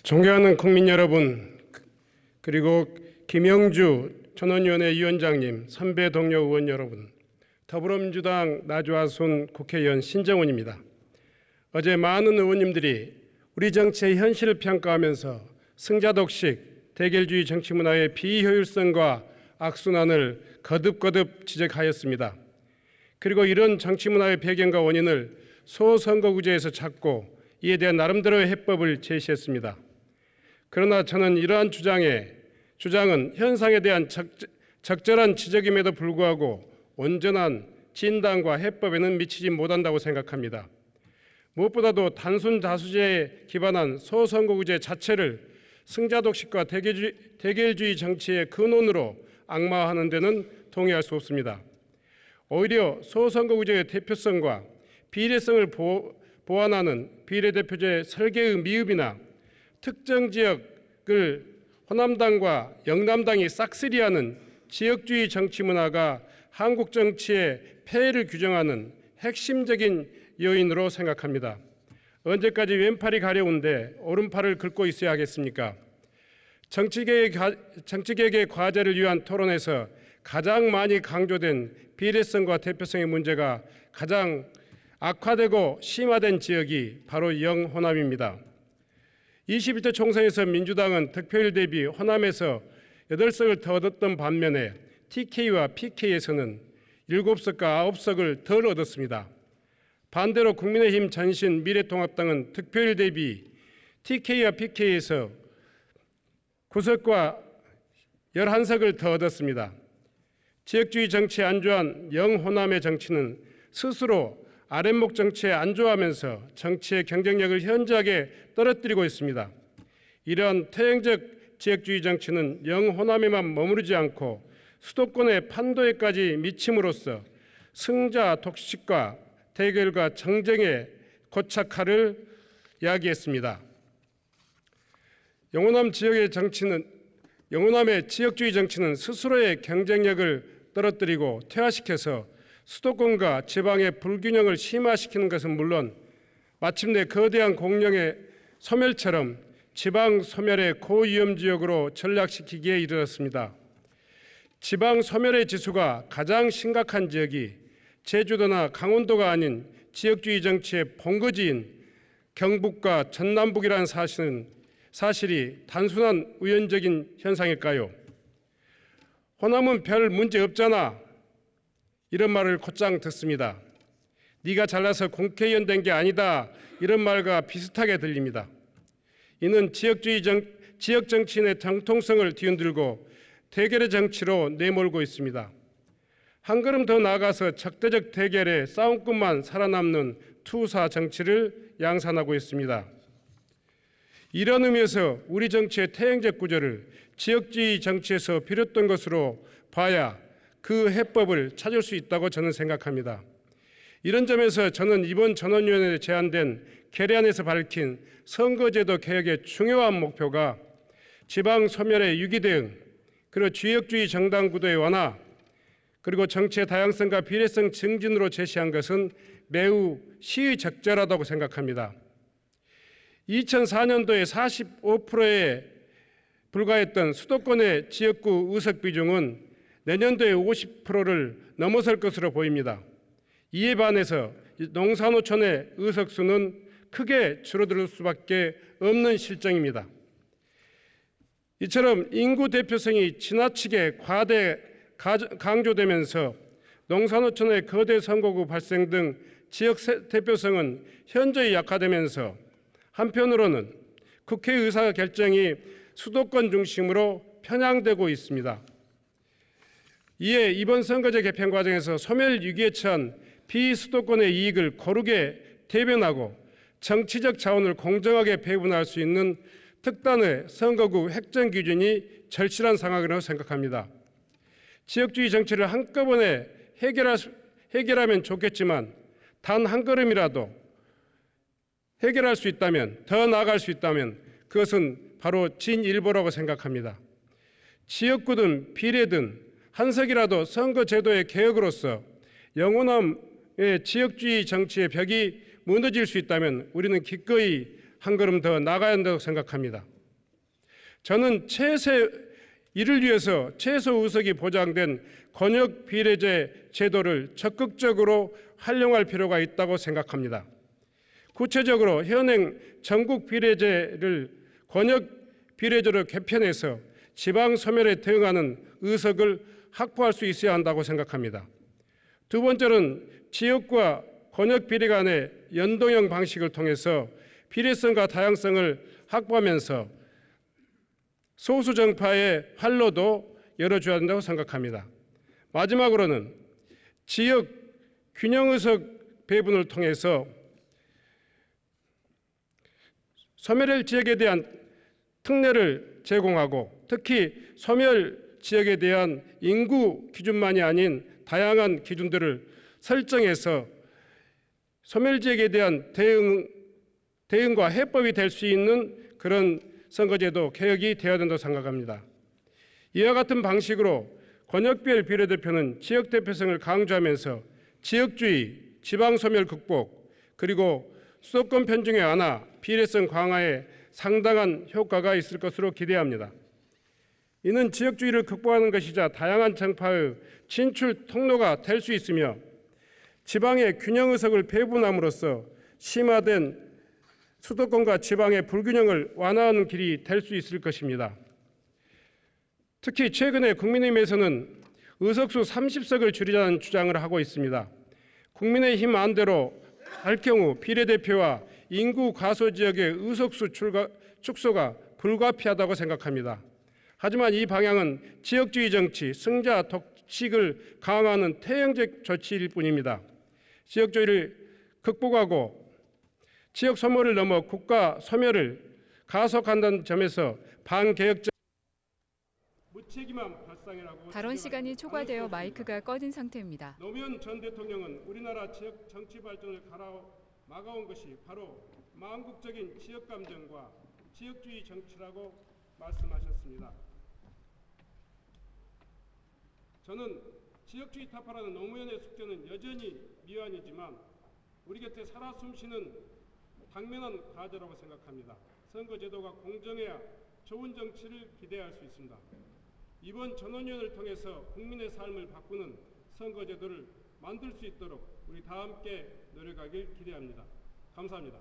존경하는 국민 여러분, 그리고 김영주 전원위원회 위원장님, 선배 동료 의원 여러분, 더불어민주당 나주화순 국회의원 신정훈입니다. 어제 많은 의원님들이 우리 정치의 현실을 평가하면서 승자독식, 대결주의 정치 문화의 비효율성과 악순환을 거듭거듭 지적하였습니다. 그리고 이런 정치 문화의 배경과 원인을 소선거구제에서 찾고 이에 대한 나름대로의 해법을 제시했습니다. 그러나 저는 이러한 주장은 현상에 대한 적절한 지적임에도 불구하고 온전한 진단과 해법에는 미치지 못한다고 생각합니다. 무엇보다도 단순 다수제에 기반한 소선거구제 자체를 승자독식과 대결주의 정치의 근원으로 악마화하는 데는 동의할 수 없습니다. 오히려 소선거구제의 대표성과 비례성을 보완하는 비례대표제 설계의 미흡이나 특정 지역을 호남당과 영남당이 싹쓸이하는 지역주의 정치 문화가 한국 정치의 폐해를 규정하는 핵심적인 요인으로 생각합니다. 언제까지 왼팔이 가려운데 오른팔을 긁고 있어야 하겠습니까? 정치개혁의 과제를 위한 토론에서 가장 많이 강조된 비례성과 대표성의 문제가 가장 악화되고 심화된 지역이 바로 영호남입니다. 21대 총선에서 민주당은 득표율 대비 호남에서 8석을 더 얻었던 반면에 TK와 PK에서는 7석과 9석을 덜 얻었습니다. 반대로 국민의힘, 전신, 미래통합당은 득표율 대비 TK와 PK에서 9석과 11석을 더 얻었습니다. 지역주의 정치에 안주한 영호남의 정치는 스스로 아랫목 정치에 안주하면서 정치의 경쟁력을 현저하게 떨어뜨리고 있습니다. 이러한 퇴행적 지역주의 정치는 영호남에만 머무르지 않고 수도권의 판도에까지 미침으로써 승자 독식과 대결과 정쟁의 고착화를 야기했습니다. 영호남의 지역주의 정치는 스스로의 경쟁력을 떨어뜨리고 퇴화시켜서 수도권과 지방의 불균형을 심화시키는 것은 물론 마침내 거대한 공룡의 소멸처럼 지방 소멸의 고위험 지역으로 전락시키기에 이르렀습니다. 지방 소멸의 지수가 가장 심각한 지역이 제주도나 강원도가 아닌 지역주의 정치의 본거지인 경북과 전남북이라는 사실이 단순한 우연적인 현상일까요? 호남은 별 문제 없잖아, 이런 말을 곧장 듣습니다. 네가 잘나서 국회의원 된 게 아니다, 이런 말과 비슷하게 들립니다. 이는 지역 정치인의 정통성을 뒤흔들고 대결의 정치로 내몰고 있습니다. 한 걸음 더 나아가서 적대적 대결에 싸움꾼만 살아남는 투사 정치를 양산하고 있습니다. 이런 의미에서 우리 정치의 퇴행적 구조를 지역주의 정치에서 비롯된 것으로 봐야 그 해법을 찾을 수 있다고 저는 생각합니다. 이런 점에서 저는 이번 전원위원회에 제안된 결의안에서 밝힌 선거제도 개혁의 중요한 목표가 지방 소멸의 유기 대응, 그리고 지역주의 정당 구도의 완화, 그리고 정치의 다양성과 비례성 증진으로 제시한 것은 매우 시의적절하다고 생각합니다. 2004년도에 45%에 불과했던 수도권의 지역구 의석 비중은 내년도에 50%를 넘어설 것으로 보입니다. 이에 반해서 농사노촌의 의석수는 크게 줄어들 수밖에 없는 실정입니다. 이처럼 인구 대표성이 지나치게 강조되면서 농사노촌의 거대 선거구 발생 등 지역 대표성은 현저히 약화되면서 한편으로는 국회 의사 결정이 수도권 중심으로 편향되고 있습니다. 이에 이번 선거제 개편 과정에서 소멸 위기에 처한 비수도권의 이익을 고르게 대변하고 정치적 자원을 공정하게 배분할 수 있는 특단의 선거구 획정 기준이 절실한 상황이라고 생각합니다. 지역주의 정치를 한꺼번에 해결하면 좋겠지만 단 한 걸음이라도 해결할 수 있다면, 더 나아갈 수 있다면 그것은 바로 진일보라고 생각합니다. 지역구든 비례든 한 석이라도 선거제도의 개혁으로서 영호남의 지역주의 정치의 벽이 무너질 수 있다면 우리는 기꺼이 한 걸음 더 나가야 한다고 생각합니다. 저는 이를 위해서 최소 의석이 보장된 권역 비례제 제도를 적극적으로 활용할 필요가 있다고 생각합니다. 구체적으로 현행 전국 비례제를 권역 비례제로 개편해서 지방 소멸에 대응하는 의석을 확보할 수 있어야 한다고 생각합니다. 두 번째는 지역과 권역 비례 간의 연동형 방식을 통해서 비례성과 다양성을 확보하면서 소수 정파의 활로도 열어줘야 한다고 생각합니다. 마지막으로는 지역 균형 의석 배분을 통해서 소멸 지역에 대한 특례를 제공하고 특히 소멸 지역에 대한 인구 기준만이 아닌 다양한 기준들을 설정해서 소멸 지역에 대한 대응과 해법이 될 수 있는 그런 선거제도 개혁이 되어야 된다고 생각합니다. 이와 같은 방식으로 권역별 비례대표는 지역 대표성을 강조하면서 지역주의, 지방소멸 극복, 그리고 수도권 편중의 완화, 비례성 강화에 상당한 효과가 있을 것으로 기대합니다. 이는 지역주의를 극복하는 것이자 다양한 정파의 진출 통로가 될 수 있으며 지방의 균형 의석을 배분함으로써 심화된 수도권과 지방의 불균형을 완화하는 길이 될 수 있을 것입니다. 특히 최근에 국민의힘에서는 의석수 30석을 줄이자는 주장을 하고 있습니다. 국민의힘 안대로 할 경우 비례대표와 인구 과소 지역의 의석수 축소가 불가피하다고 생각합니다. 하지만 이 방향은 지역주의 정치, 승자 독식을 강화하는 퇴행적 조치일 뿐입니다. 지역주의를 극복하고 지역 소멸을 넘어 국가 소멸을 가속한다는 점에서 반개혁적 무책임한 발상이라고 발언 시간이 초과되어 마이크가 꺼진 상태입니다. 노무현 전 대통령은 우리나라 지역 정치 발전을 막아온 것이 바로 망국적인 지역 감정과 지역주의 정치라고 말씀하셨습니다. 저는 지역주의 타파라는 노무현의 숙제는 여전히 미완이지만 우리 곁에 살아 숨쉬는 당면한 과제라고 생각합니다. 선거제도가 공정해야 좋은 정치를 기대할 수 있습니다. 이번 전원위원회를 통해서 국민의 삶을 바꾸는 선거제도를 만들 수 있도록 우리 다 함께 노력하길 기대합니다. 감사합니다.